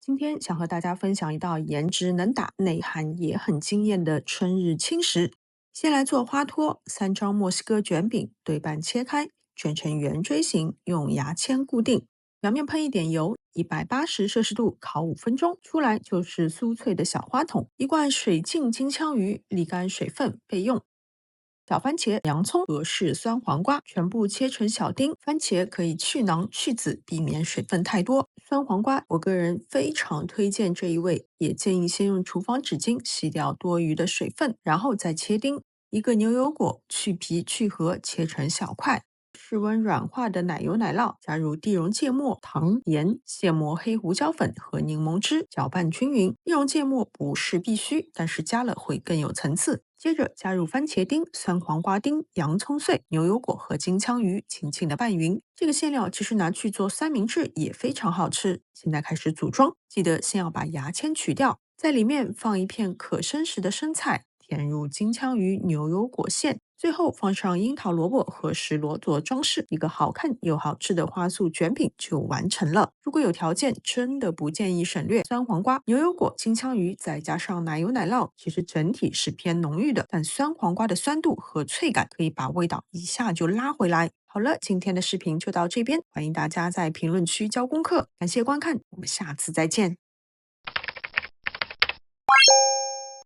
今天想和大家分享一道颜值能打、内涵也很惊艳的春日轻食。先来做花托，3张墨西哥卷饼对半切开，卷成圆锥形，用牙签固定，表面喷一点油，180°C烤5分钟，出来就是酥脆的小花筒。一罐水浸金枪鱼，沥干水分备用。小番茄、洋葱、俄式酸黄瓜全部切成小丁，番茄可以去囊去籽，避免水分太多。酸黄瓜，我个人非常推荐这一味，也建议先用厨房纸巾洗掉多余的水分，然后再切丁。一个牛油果，去皮去核，切成小块。室温软化的奶油奶酪，加入地溶芥末、糖、盐、现磨黑胡椒粉和柠檬汁，搅拌均匀。地溶芥末不是必须，但是加了会更有层次。接着加入番茄丁、酸黄瓜丁、洋葱碎、牛油果和金枪鱼，轻轻的拌匀。这个馅料其实拿去做三明治也非常好吃。现在开始组装，记得先要把牙签取掉，在里面放一片可生食的生菜，填入金枪鱼、牛油果馅，最后放上樱桃萝卜和石螺做装饰，一个好看又好吃的花束卷饼就完成了。如果有条件，真的不建议省略酸黄瓜、牛油果、金枪鱼，再加上奶油奶酪，其实整体是偏浓郁的，但酸黄瓜的酸度和脆感可以把味道一下就拉回来。好了，今天的视频就到这边，欢迎大家在评论区交功课，感谢观看，我们下次再见。